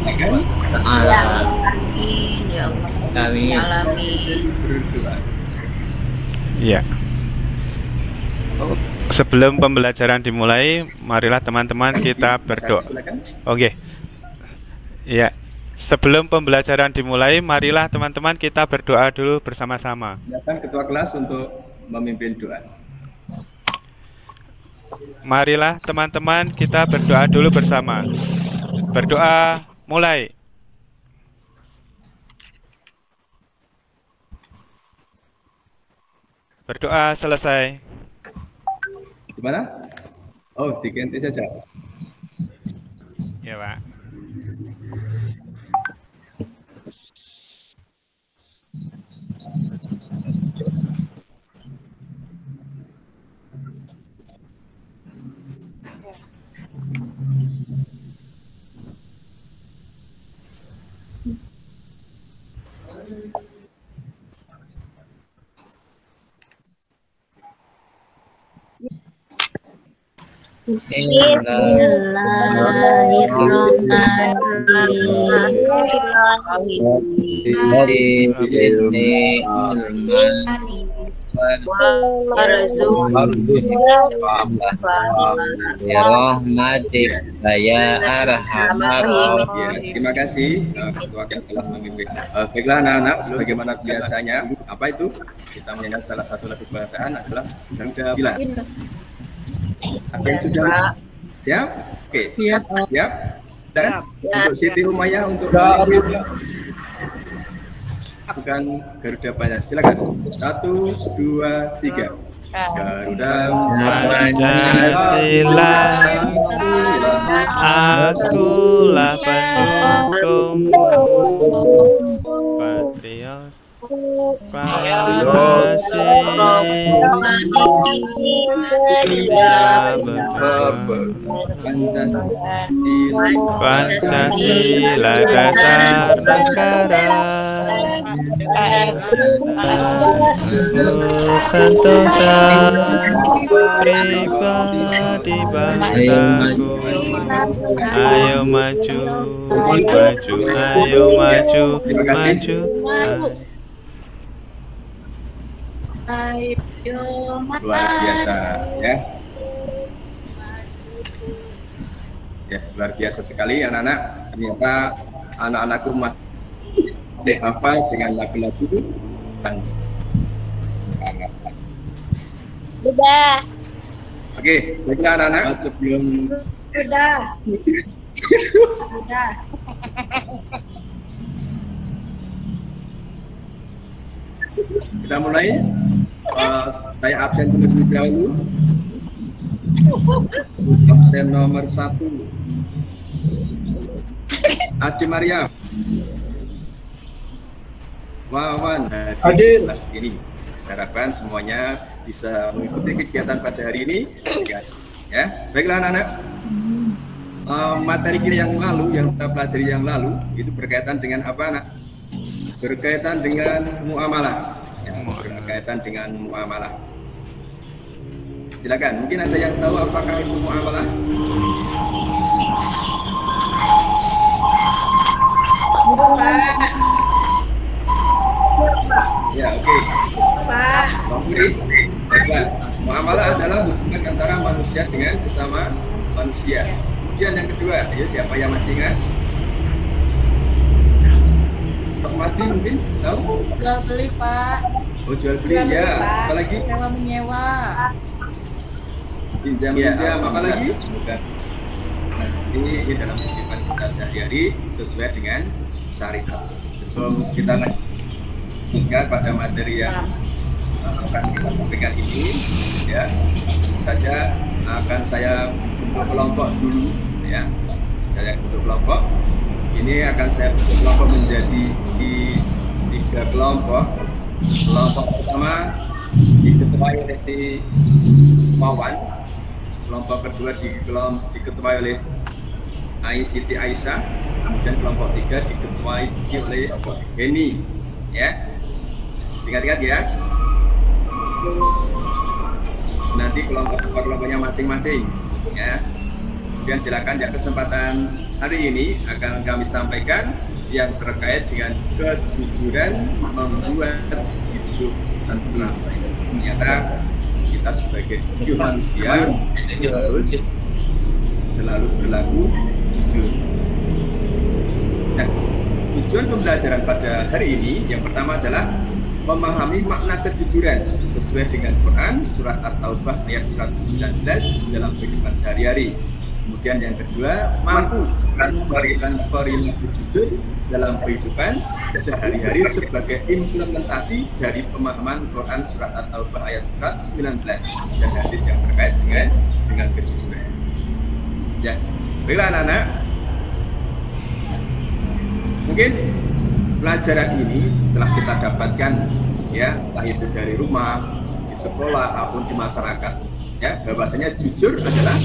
Silakan. Ya, amin ya Allah. Amin. Alamin. Berdoa. Iya. Sebelum pembelajaran dimulai, marilah teman-teman kita berdoa. Silakan. Oke. Iya. Sebelum pembelajaran dimulai, marilah teman-teman kita berdoa dulu bersama-sama. Silakan ketua kelas untuk memimpin doa. Marilah teman-teman kita berdoa dulu bersama. Berdoa mulai. Berdoa selesai. Gimana? Oh, diganti saja. Ya, Pak. Terima kasih ketua kelas memimpin. Baiklah anak-anak, sebagaimana biasanya, apa itu? Kita menyanyikan salah satu lagu kebangsaan adalah Garuda Bila. Apa yang sudah siap? Oke. Siap. Siap. Dan untuk Siti Umayyah untuk bukan Garuda Pancasila. Silakan. 1, 2, 3. Garuda Pancasila, akulah pendukung patriot Pancasila dasar negara, Santosa pribadi bangsaku. Ayo maju, maju, ayo maju, maju. Luar biasa ya. Ya, luar biasa sekali anak-anak. Ternyata anak-anakku masih hafal dengan lagu-lagu bangsa. Sudah. Oke, baiklah anak-anak, sebelum Sudah. Sudah. kita mulai, saya absen terlebih dahulu. Absen nomor 1 Adi Maryam, Wawan hadir kelas ini. Harapkan semuanya bisa mengikuti kegiatan pada hari ini. Ya, baiklah anak-anak. Materi yang lalu, yang kita pelajari yang lalu, itu berkaitan dengan apa, anak? Berkaitan dengan muamalah. Ya, berkaitan dengan muamalah. Silakan, mungkin ada yang tahu apakah itu muamalah? Ya, oke. Bang Budi, baiklah. Muamalah adalah hubungan antara manusia dengan sesama manusia. Kemudian yang kedua, ya siapa yang masih ingat? Pak Mati mungkin tahu? Jual beli, Pak. Oh, jual beli ya. Apa lagi? Sewa menyewa. Pinjam pinjam, apa lagi? Semoga nanti dalam kehidupan kita sehari-hari sesuai dengan syariat. Sebelum kita lanjutkan pada materi yang akan kita sampaikan ini, ya saja akan saya bentuk kelompok dulu, ya. Saya bentuk kelompok. Ini akan saya bentuk kelompok menjadi 3 kelompok. Kelompok pertama diketuai oleh si Wawan. Kelompok kedua diketuai oleh Siti Aisyah. Kemudian kelompok 3 diketuai oleh Heni, ya. Ingat-ingat ya. Nanti kelompoknya masing-masing, ya. Kemudian silakan yang kesempatan hari ini akan kami sampaikan yang terkait dengan kejujuran membuat hidup tentram. Ternyata kita sebagai manusia harus selalu berlaku jujur. Nah, tujuan pembelajaran pada hari ini yang pertama adalah memahami makna kejujuran sesuai dengan Quran surat At-Taubah ayat 119 dalam kehidupan sehari-hari. Kemudian yang kedua, mampu memberikan perilaku jujur dalam kehidupan sehari-hari sebagai implementasi dari pemahaman Quran surat At-Taubah ayat 119 dan hadis yang terkait dengan kejujuran. Ya, baiklah anak-anak. Mungkin pelajaran ini telah kita dapatkan ya, entah itu dari rumah, di sekolah maupun di masyarakat. Ya, bahwasanya jujur adalah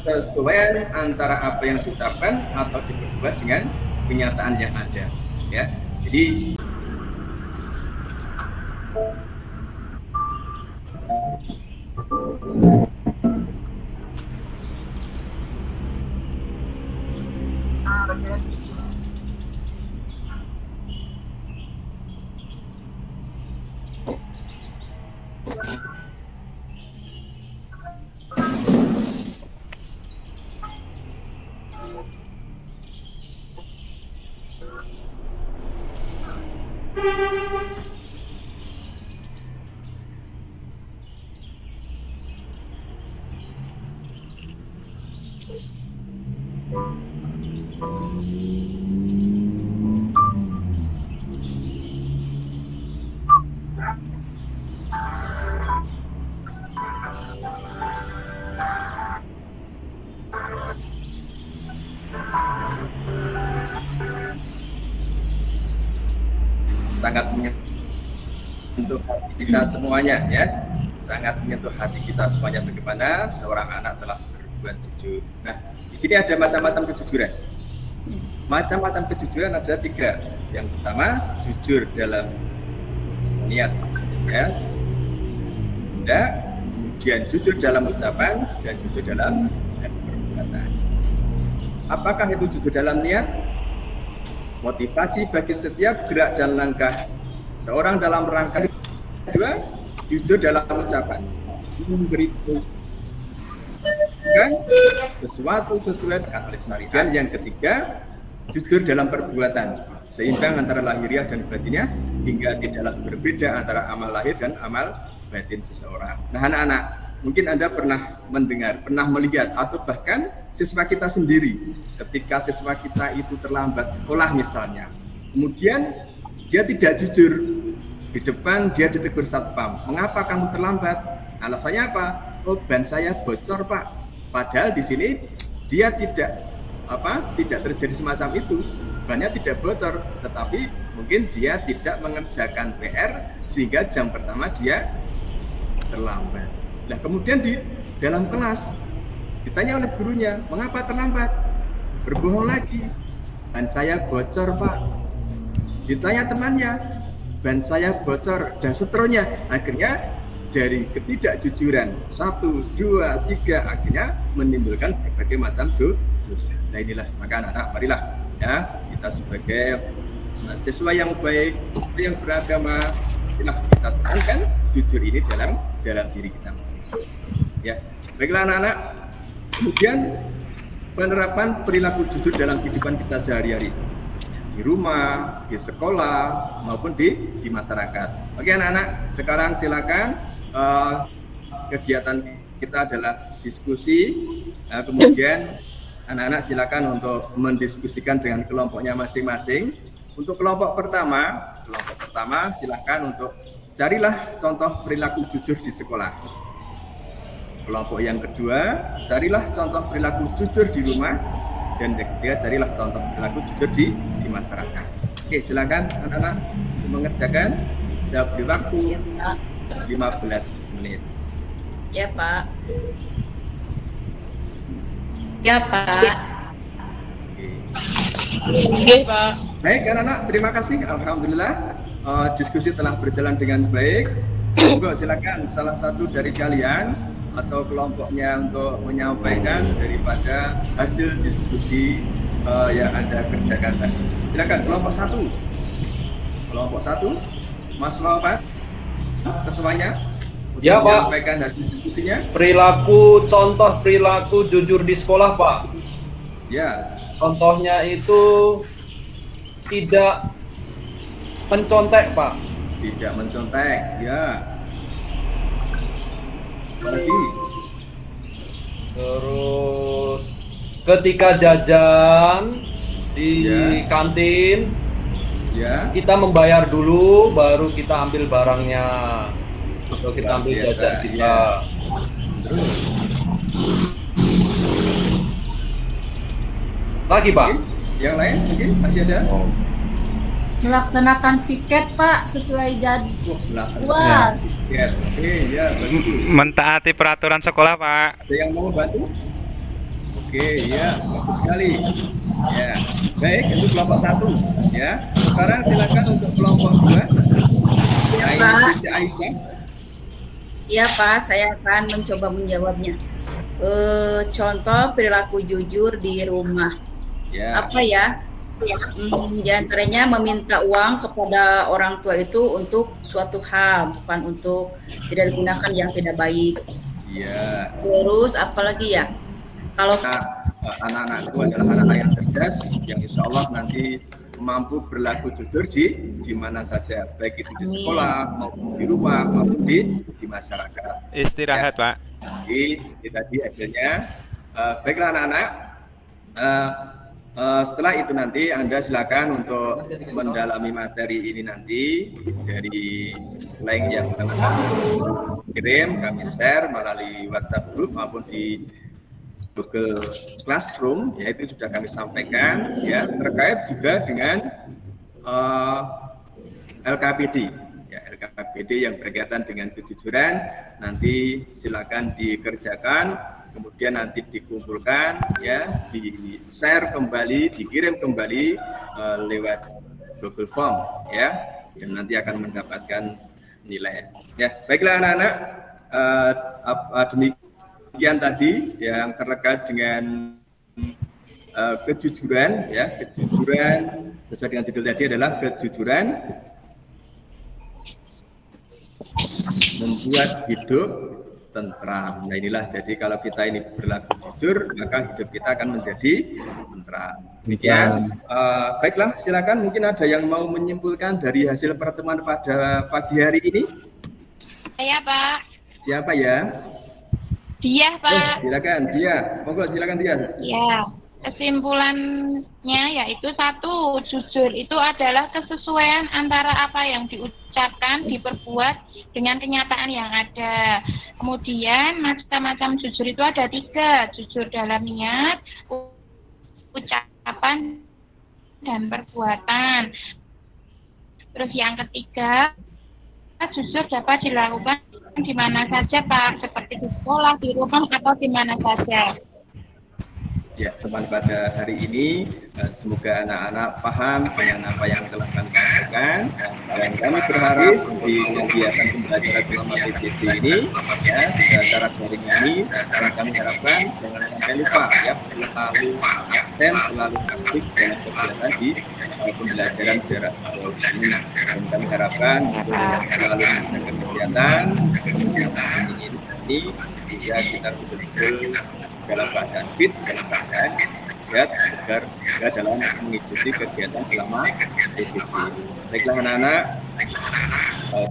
kesesuaian antara apa yang diucapkan atau diperbuat dengan kenyataan yang ada. Ya, jadi sangat menyentuh hati kita semuanya ya, sangat menyentuh hati kita semuanya bagaimana seorang anak telah berbuat jujur. Nah, di sini ada macam-macam kejujuran. Macam-macam kejujuran ada 3. Yang pertama, jujur dalam niat ya. Kemudian jujur dalam ucapan dan jujur dalam perbuatan. Apakah itu jujur dalam niat? Motivasi bagi setiap gerak dan langkah seorang dalam rangka. Kedua, jujur dalam ucapan, memberikan sesuatu sesuai dengan oleh syariat. Dan yang ketiga, jujur dalam perbuatan, seimbang antara lahiriah dan batinnya hingga tidaklah berbeda antara amal lahir dan amal batin seseorang. Nah anak-anak, mungkin Anda pernah mendengar, pernah melihat, atau bahkan siswa kita sendiri, ketika siswa kita itu terlambat sekolah misalnya, kemudian dia tidak jujur, di depan dia ditegur satpam, mengapa kamu terlambat? Alasannya apa? Oh, ban saya bocor Pak. Padahal di sini dia tidak terjadi semacam itu, bannya tidak bocor, tetapi mungkin dia tidak mengerjakan PR sehingga jam pertama dia terlambat. Nah kemudian di dalam kelas ditanya oleh gurunya, mengapa terlambat? Berbohong lagi, ban saya bocor Pak. Ditanya temannya, ban saya bocor, dan seterusnya. Akhirnya dari ketidakjujuran 1, 2, 3 akhirnya menimbulkan berbagai macam dosa. Nah inilah, maka anak-anak marilah ya, kita sebagai siswa yang baik, yang beragama, marilah kita tekankan jujur ini dalam diri kita masing-masing. Ya, baiklah anak-anak. Kemudian penerapan perilaku jujur dalam kehidupan kita sehari-hari, di rumah, di sekolah, maupun di masyarakat. Oke anak-anak, sekarang silakan kegiatan kita adalah diskusi. Kemudian anak-anak silakan untuk mendiskusikan dengan kelompoknya masing-masing. Untuk kelompok pertama silakan untuk carilah contoh perilaku jujur di sekolah. Kelompok yang kedua, carilah contoh perilaku jujur di rumah. Dan yang ketiga, carilah contoh perilaku jujur di masyarakat. Oke, silakan anak-anak mengerjakan. Saya beri waktu 15 menit. Ya Pak. Ya Pak. Oke Pak. Baik anak-anak, terima kasih. Alhamdulillah diskusi telah berjalan dengan baik. Silakan salah satu dari kalian atau kelompoknya untuk menyampaikan daripada hasil diskusi yang Anda kerjakan tadi. Silakan kelompok 1. Kelompok 1, Mas Wawan, ketuanya. Ya, Pak. Menyampaikan hasil diskusinya. Contoh perilaku jujur di sekolah, Pak. Ya. Contohnya itu tidak mencontek, Pak. Tidak mencontek, ya. Lagi. Terus ketika jajan di kantin, ya, kita membayar dulu, baru kita ambil barangnya. Atau kita ambil jajan kita. Ya. Lagi, Pak. Yang lain mungkin masih ada? Melaksanakan piket, Pak, sesuai jadwal. Wah. Ya, oke, ya, bagus. Mentaati peraturan sekolah, Pak. Ada yang mau bantu? Oke, ya, bagus sekali. Ya, baik, itu kelompok 1. Ya, sekarang silakan untuk kelompok 2. Ya, Pak. Aisyah. Iya, Pak, saya akan mencoba menjawabnya. Contoh perilaku jujur di rumah. Ya. Apa ya? Di antaranya meminta uang kepada orang tua itu untuk suatu hal, bukan untuk tidak digunakan yang tidak baik. Iya. Terus apalagi ya? Kalau anak-anak itu adalah anak-anak yang cerdas, yang insya Allah nanti mampu berlaku jujur di mana saja, baik itu di sekolah maupun di rumah maupun di masyarakat. Istirahat, ya. Pak. Jadi tadi akhirnya, baiklah anak-anak. Setelah itu nanti Anda silakan untuk mendalami materi ini nanti dari link yang telah kami kirim, kami share melalui WhatsApp group maupun di Google Classroom, yaitu sudah kami sampaikan, ya, terkait juga dengan LKPD, ya, LKPD yang berkaitan dengan kejujuran. Nanti silakan dikerjakan, kemudian nanti dikumpulkan, ya, di share kembali, dikirim kembali lewat Google Form, ya, dan nanti akan mendapatkan nilai. Ya, baiklah anak-anak, demikian tadi yang terkait dengan kejujuran, ya, kejujuran sesuai dengan judul tadi adalah kejujuran membuat hidup tentram. Nah inilah, jadi kalau kita ini berlaku jujur, maka hidup kita akan menjadi tentram. Demikian. Baiklah, silakan, mungkin ada yang mau menyimpulkan dari hasil pertemuan pada pagi hari ini? Saya, Pak. Siapa ya? Dia, Pak. Silakan, dia. Monggo, silakan dia. Ya, kesimpulannya yaitu 1, jujur itu adalah kesesuaian antara apa yang diucapkan, diperbuat dengan kenyataan yang ada. Kemudian macam-macam jujur itu ada 3, jujur dalam niat, ucapan, dan perbuatan. Terus yang ketiga, jujur dapat dilakukan di mana saja, Pak, seperti di sekolah, di rumah, atau di mana saja. Ya, teman, pada hari ini semoga anak-anak paham dengan apa yang telah kami sampaikan, dan kami berharap di kegiatan pembelajaran selama PJJ ini, ya, secara daring ini, dan kami harapkan jangan sampai lupa, ya, selalu absen, selalu aktif dalam kegiatan di pembelajaran jarak jauh ini, dan kami harapkan untuk selalu menjaga kesehatan ini sehingga kita betul-betul dalam keadaan fit, dalam keadaan sehat, segar juga dalam mengikuti kegiatan selama PJJ. Baiklah anak-anak,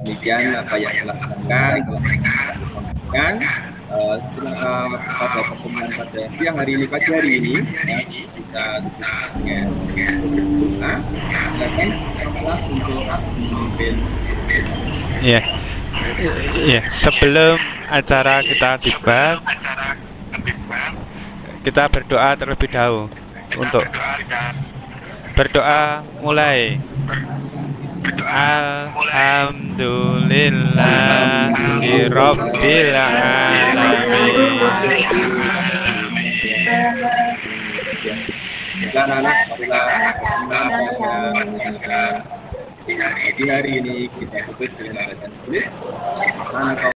demikian apa yang telah dilakukan, pada pertemuan pada siang hari ini, pagi hari ini, ya, kita dengan berdoa. Silakan kelas untuk memimpin. Iya. Iya, sebelum acara kita tiba, kita berdoa terlebih dahulu. Untuk berdoa mulai. Alhamdulillahirabbil alamin. Anak-anak, di hari ini kita tutup dengan bacaan tulis.